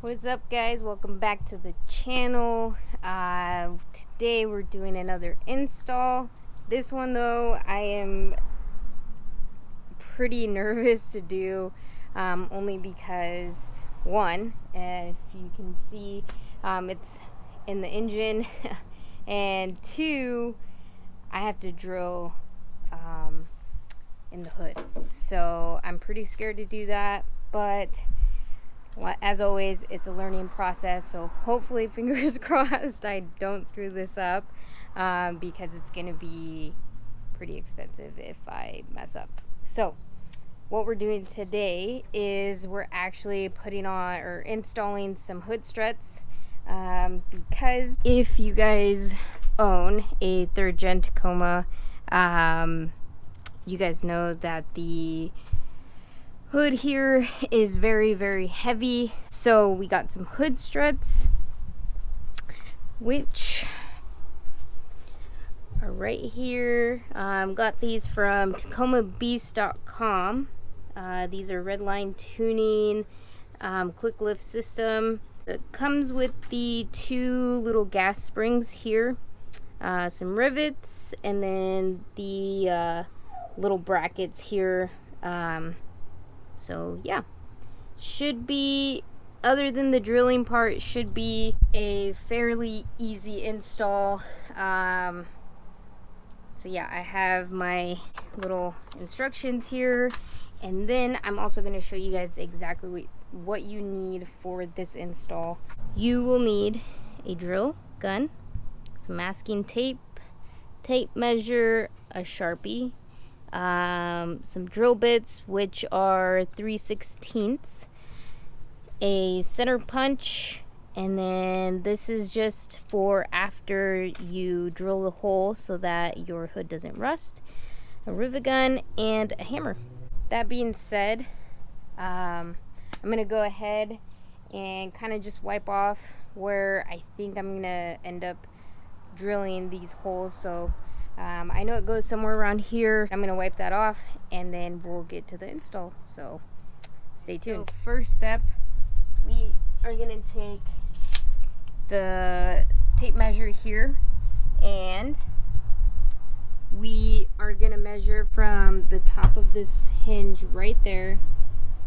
What is up, guys? Welcome back to the channel. Today we're doing another install. This one though I am pretty nervous to do, only because one, if you can see, it's in the engine and two, I have to drill in the hood, so I'm pretty scared to do that, but as always, it's a learning process, so hopefully, fingers crossed, I don't screw this up, because it's gonna be pretty expensive if I mess up. So what we're doing today is we're actually putting on or installing some hood struts, because if you guys own a 3rd gen Tacoma, you guys know that the hood here is very heavy, so we got some hood struts which are right here. Got these from Tacomabeast.com. These are red line tuning, quick lift system. It comes with the 2 little gas springs here, some rivets, and then the little brackets here. So yeah, should be, other than the drilling part, should be a fairly easy install. So yeah, I have my little instructions here, and then I'm also going to show you guys exactly what you need for this install. You will need a drill gun, some masking tape, tape measure, a Sharpie, some drill bits, which are 3/16, a center punch, and then this is just for after you drill the hole so that your hood doesn't rust, a rivet gun, and a hammer. That being said, I'm gonna go ahead and kind of just wipe off where I think I'm gonna end up drilling these holes. So I know it goes somewhere around here. I'm gonna wipe that off and then we'll get to the install, so stay tuned. So first step, we are gonna take the tape measure here, and we are gonna measure from the top of this hinge right there,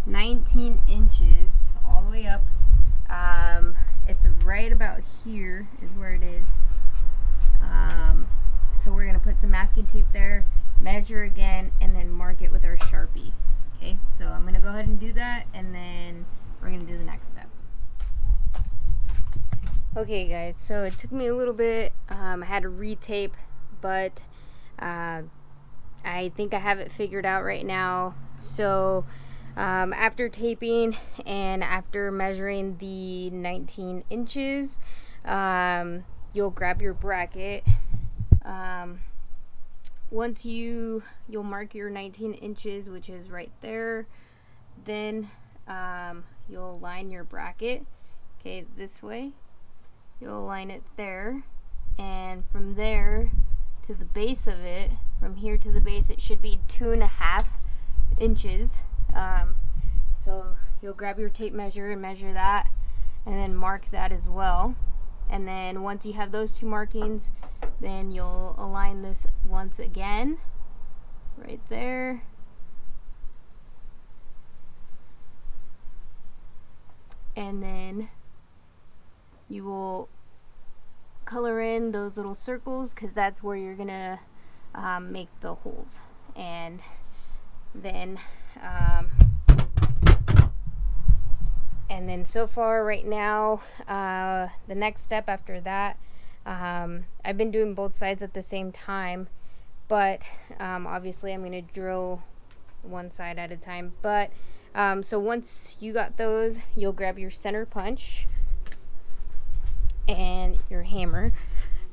19 inches all the way up. It's right about here is where it is. So we're gonna put some masking tape there, measure again, and then mark it with our Sharpie. Okay, so I'm gonna go ahead and do that, and then we're gonna do the next step. Okay guys, so it took me a little bit. I had to retape, but I think I have it figured out right now. So after taping and after measuring the 19 inches, you'll grab your bracket. Once you'll mark your 19 inches, which is right there, then you'll line your bracket, okay, this way. You'll align it there, and from there to the base of it, from here to the base, it should be 2.5 inches. So you'll grab your tape measure and measure that, and then mark that as well. And then once you have those 2 markings, then you'll align this once again right there, and then you will color in those little circles, because that's where you're gonna make the holes. And then so far right now, the next step after that, I've been doing both sides at the same time, but obviously I'm gonna drill one side at a time. But so once you got those, you'll grab your center punch and your hammer.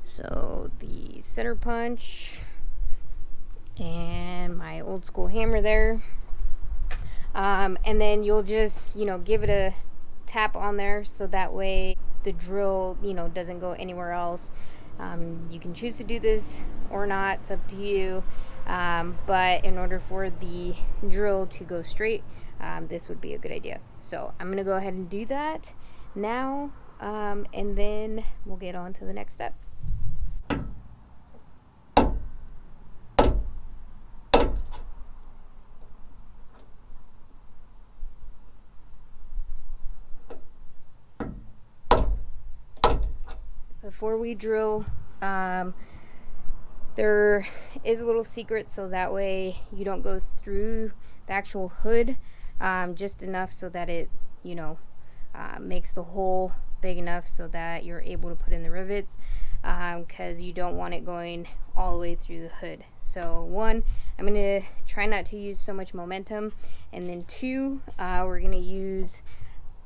So the center punch and my old school hammer there, and then you'll just give it a tap on there, so that way the drill doesn't go anywhere else. You can choose to do this or not, it's up to you, but in order for the drill to go straight, this would be a good idea. So I'm gonna go ahead and do that, now, and then we'll get on to the next step. Before we drill, there is a little secret, so that way you don't go through the actual hood, just enough so that it, you know, makes the hole big enough so that you're able to put in the rivets, because you don't want it going all the way through the hood. So one, I'm going to try not to use so much momentum, and then two, we're going to use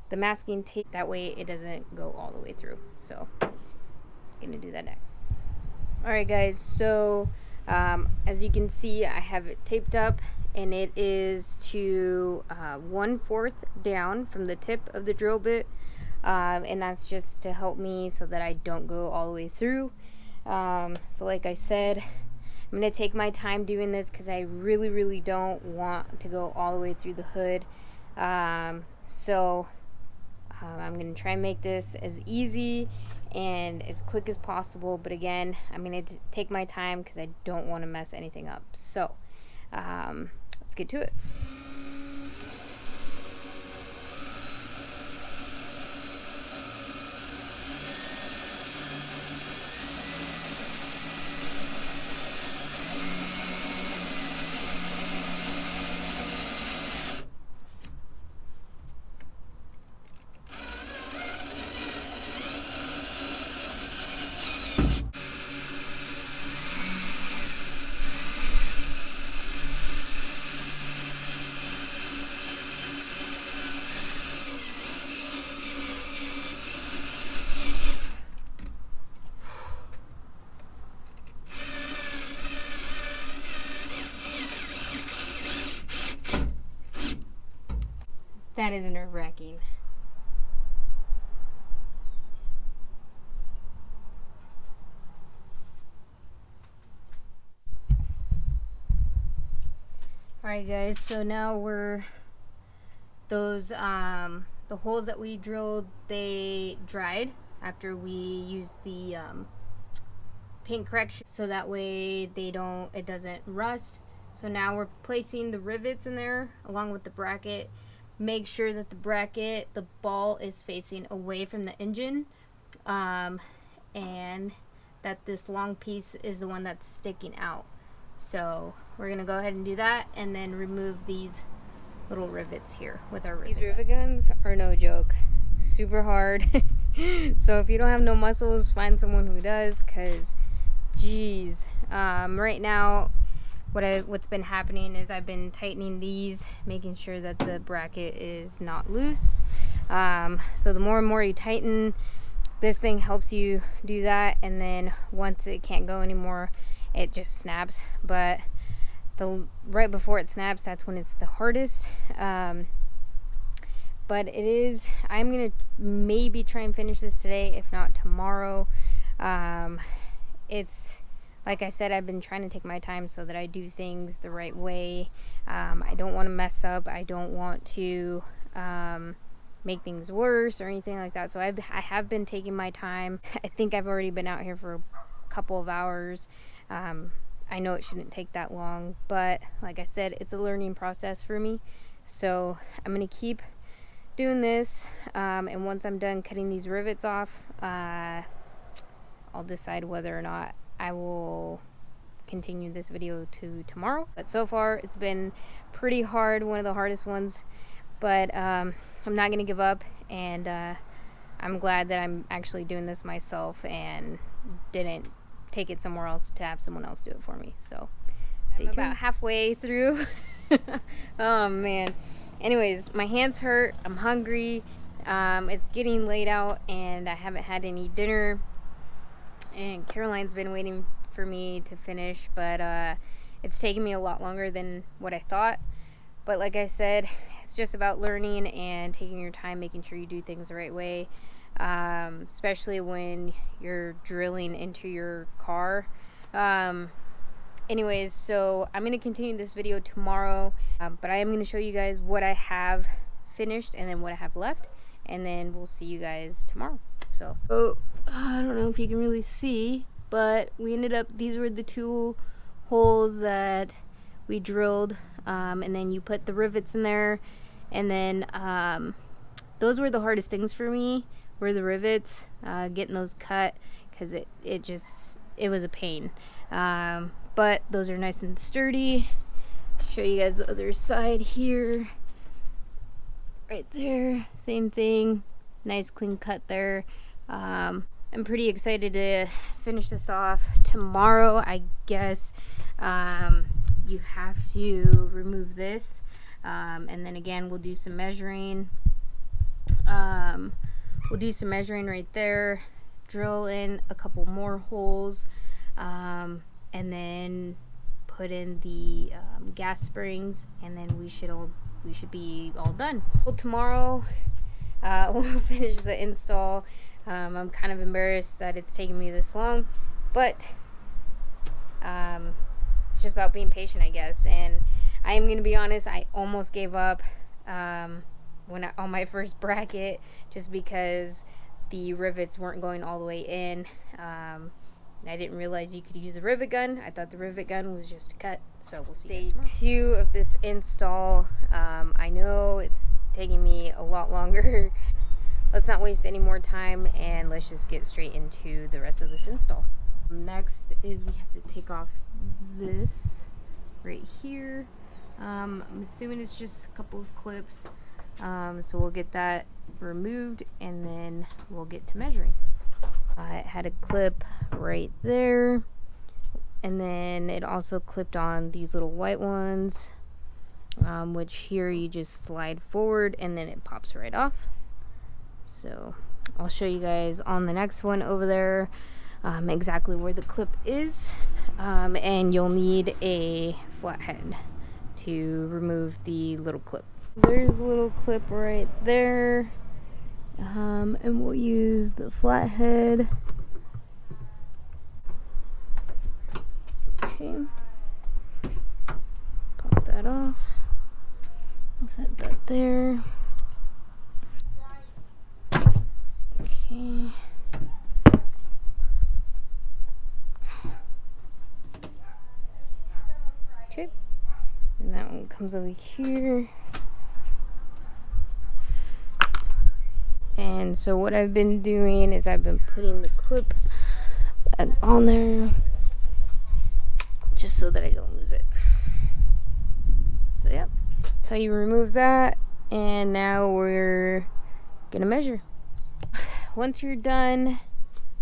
the masking tape, that way it doesn't go all the way through. So I'm going to do that next. Alright guys, so as you can see, I have it taped up, and it is to 1/4 down from the tip of the drill bit, and that's just to help me so that I don't go all the way through. So like I said, I'm going to take my time doing this because I really don't want to go all the way through the hood. So I'm going to try and make this as easy and as quick as possible, but again, I'm going to take my time because I don't want to mess anything up. So let's get to it. That is nerve-wracking. Alright guys, so now those the holes that we drilled, they dried after we used the paint correction, so that way it doesn't rust. So now we're placing the rivets in there along with the bracket. Make sure that the ball is facing away from the engine, and that this long piece is the one that's sticking out. So we're gonna go ahead and do that, and then remove these little rivets here with our rivet. These rivet guns are no joke, super hard. So if you don't have no muscles, find someone who does, because geez, right now what's been happening is I've been tightening these, making sure that the bracket is not loose. So the more and more you tighten, this thing helps you do that, and then once it can't go anymore, it just snaps. But right before it snaps, that's when it's the hardest. But I'm gonna maybe try and finish this today, if not tomorrow. It's like I said, I've been trying to take my time so that I do things the right way. I don't want to mess up. I don't want to make things worse or anything like that. So I have been taking my time. I think I've already been out here for a couple of hours. I know it shouldn't take that long, but like I said, it's a learning process for me. So I'm going to keep doing this, and once I'm done cutting these rivets off, I'll decide whether or not I will continue this video to tomorrow. But so far it's been pretty hard, one of the hardest ones, but I'm not gonna give up, and I'm glad that I'm actually doing this myself and didn't take it somewhere else to have someone else do it for me. So stay tuned. About halfway through. Oh man, anyways, my hands hurt, I'm hungry, it's getting late out, and I haven't had any dinner. And Caroline's been waiting for me to finish, but it's taken me a lot longer than what I thought. But like I said, it's just about learning and taking your time, making sure you do things the right way, especially when you're drilling into your car. Anyways, so I'm going to continue this video tomorrow, but I am going to show you guys what I have finished and then what I have left, and then we'll see you guys tomorrow. So, I don't know if you can really see, but we ended up, these were the 2 holes that we drilled, and then you put the rivets in there, and then those were the hardest things for me, were the rivets, getting those cut, because it was a pain, but those are nice and sturdy. Show you guys the other side here. Right there, same thing, nice clean cut there. I'm pretty excited to finish this off tomorrow. I guess you have to remove this, and then again we'll do some measuring. We'll do some measuring right there, drill in a couple more holes, and then put in the gas springs, and then we should be all done. So tomorrow we'll finish the install. I'm kind of embarrassed that it's taking me this long, but it's just about being patient, I guess. And I am going to be honest, I almost gave up on my first bracket, just because the rivets weren't going all the way in. I didn't realize you could use a rivet gun. I thought the rivet gun was just a cut. So we'll see. Day 2 of this install. I know it's taking me a lot longer. Let's not waste any more time, and let's just get straight into the rest of this install. Next is we have to take off this right here. I'm assuming it's just a couple of clips. So we'll get that removed, and then we'll get to measuring. It had a clip right there, and then it also clipped on these little white ones, which here you just slide forward and then it pops right off. So I'll show you guys on the next one over there exactly where the clip is, and you'll need a flathead to remove the little clip. There's the little clip right there. And we'll use the flathead. Okay. Pop that off. I'll set that there. Okay. Okay. And that one comes over here. And so what I've been doing is I've been putting the clip back on there, just so that I don't lose it. So yeah, that's how you remove that. And now we're gonna measure. Once you're done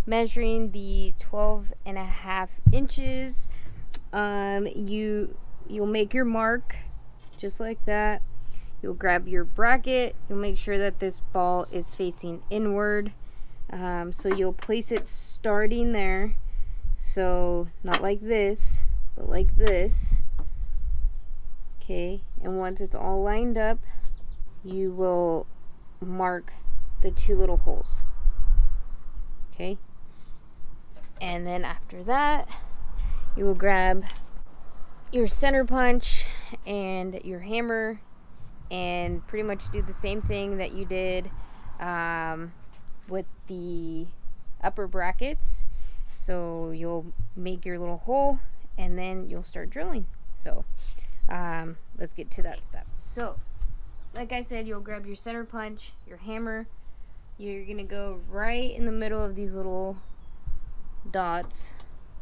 measuring the 12.5 inches, you'll make your mark just like that. You'll grab your bracket. You'll make sure that this ball is facing inward. So you'll place it starting there. So not like this, but like this. Okay, and once it's all lined up, you will mark the 2 little holes. Okay, and then after that, you will grab your center punch and your hammer, and pretty much do the same thing that you did with the upper brackets. So you'll make your little hole, and then you'll start drilling. So let's get to that step. So like I said, you'll grab your center punch, your hammer. You're gonna go right in the middle of these little dots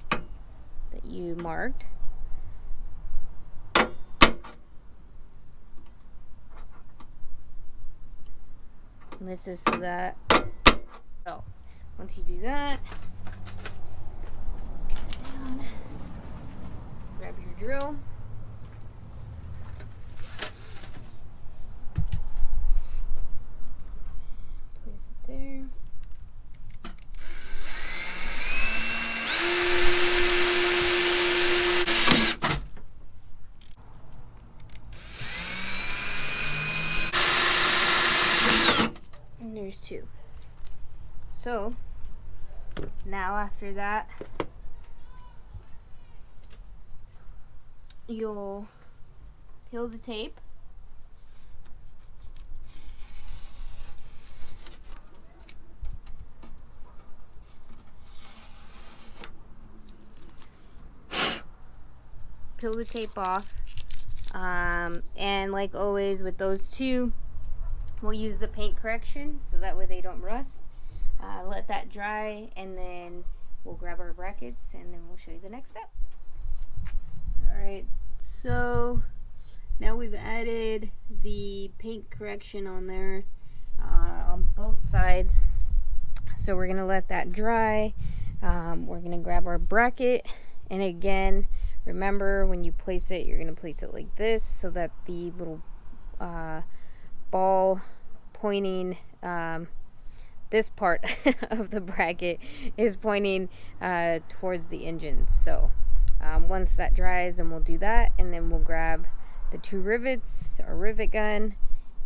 that you marked. And this is so that, so once you do that, grab your drill. Place it there. And there's 2. So now after that, you'll peel the tape, peel the tape off. And like always with those two, we'll use the paint correction so that way they don't rust. Let that dry, and then we'll grab our brackets and then we'll show you the next step. Alright, so now we've added the paint correction on there on both sides. So we're going to let that dry. We're going to grab our bracket, and again, remember when you place it, you're going to place it like this so that the little ball pointing, this part of the bracket is pointing towards the engine. So once that dries, then we'll do that, and then we'll grab the 2 rivets, our rivet gun,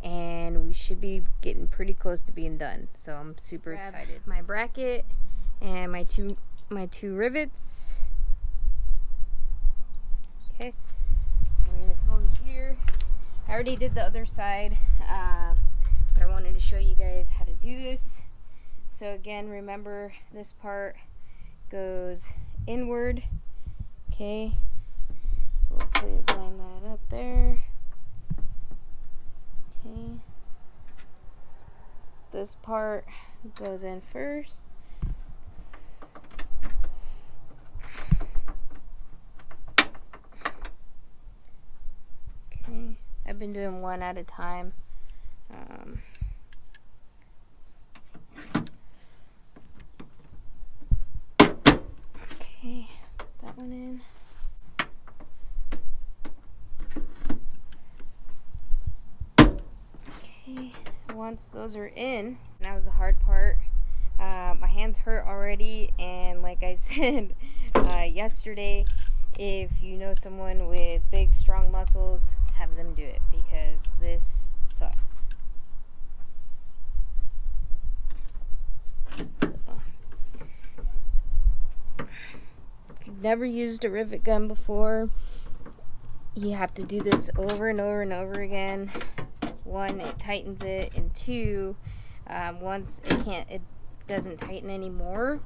and we should be getting pretty close to being done. So I'm super excited. My bracket and my two rivets. Okay, so we're gonna come here. I already did the other side, but I wanted to show you guys how to do this. So again, remember this part goes inward. Okay, so we'll line that up there. Okay, this part goes in first. Okay, I've been doing one at a time. Okay, put that one in. Okay, once those are in, that was the hard part. My hands hurt already, and like I said yesterday, if you know someone with big strong muscles, have them do it, because this sucks. So, if you've never used a rivet gun before, you have to do this over and over and over again. 1, it tightens it, and 2, once it doesn't tighten anymore,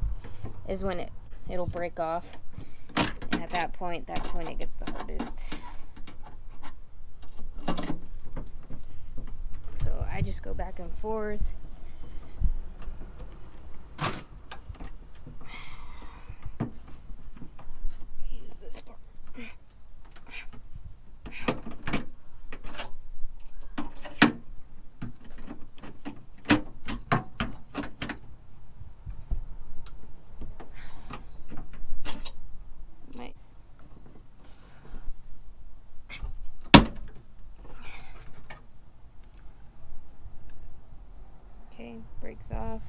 is when it'll break off, and at that point, that's when it gets the hardest. So I just go back and forth. Use this part. Okay, breaks off.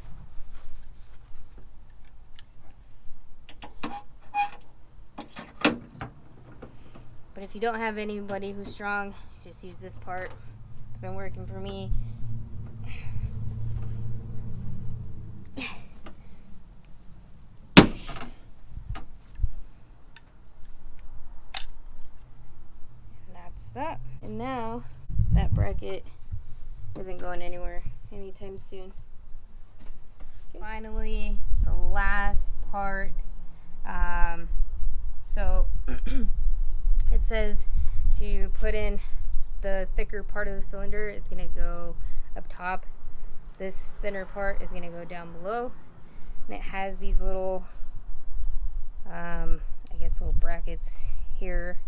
But if you don't have anybody who's strong, just use this part. It's been working for me. And that's that. And now that bracket isn't going anywhere anytime soon. Okay. Finally, the last part. So it says to put in the thicker part of the cylinder is going to go up top. This thinner part is going to go down below. And it has these little, I guess little brackets here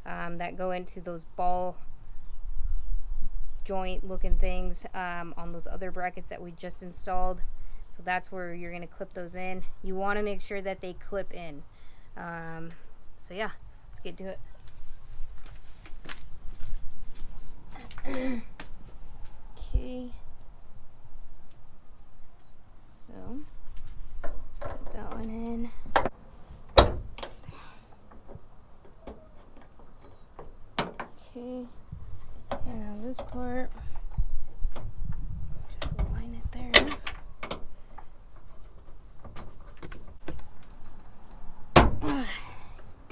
that go into those ball joint looking things on those other brackets that we just installed. So that's where you're going to clip those in. You want to make sure that they clip in. So yeah, let's get to it. Okay, so put that one in. Okay, and now this part, just align it there.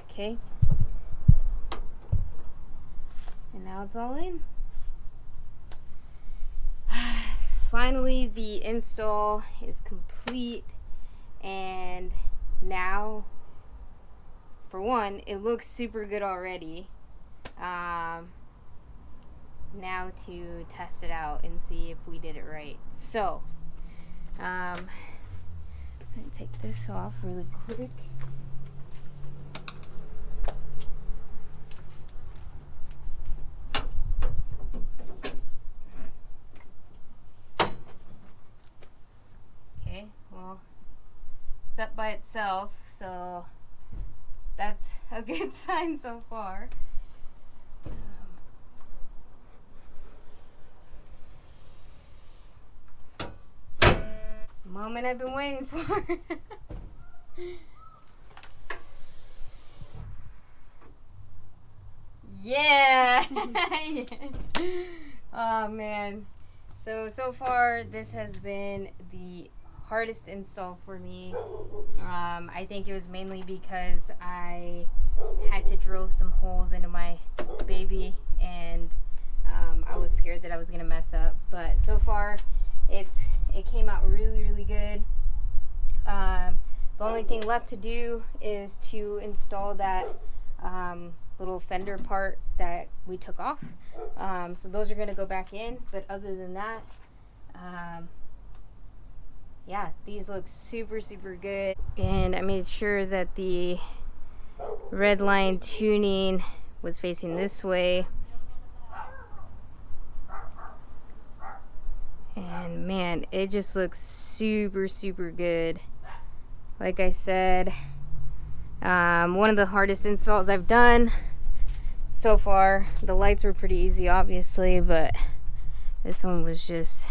Okay, and now it's all in. Finally, the install is complete, and now for one, it looks super good already. Now to test it out and see if we did it right. So, I'm gonna take this off really quick. Okay, well, it's up by itself, so that's a good sign so far. Moment I've been waiting for. Yeah. Oh man. So far this has been the hardest install for me. I think it was mainly because I had to drill some holes into my baby, and I was scared that I was gonna mess up. But so far it came out really good. The only thing left to do is to install that little fender part that we took off. So those are going to go back in, but other than that, yeah, these look super good. And I made sure that the red line tuning was facing this way. And man, it just looks super good. Like I said, one of the hardest installs I've done so far. The lights were pretty easy, obviously, but this one was just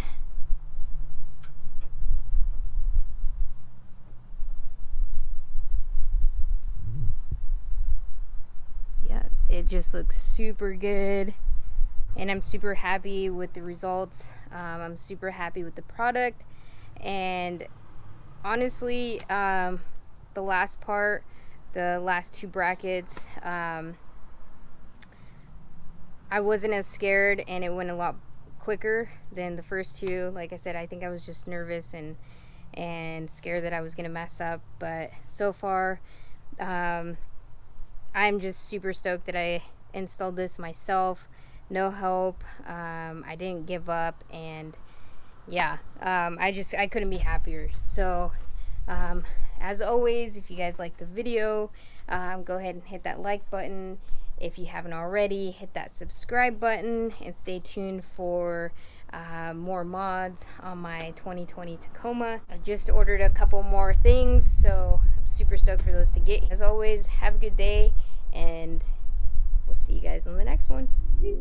it just looks super good, and I'm super happy with the results. I'm super happy with the product, and honestly, the last part, the last two brackets, I wasn't as scared, and it went a lot quicker than the first two. Like I said, I think I was just nervous and scared that I was gonna mess up, but so far I'm just super stoked that I installed this myself, no help. I didn't give up, and yeah, I couldn't be happier. So as always, if you guys like the video, go ahead and hit that like button. If you haven't already, hit that subscribe button, and stay tuned for more mods on my 2020 Tacoma. I just ordered a couple more things, so I'm super stoked for those to get. As always, have a good day, and we'll see you guys on the next one. Peace.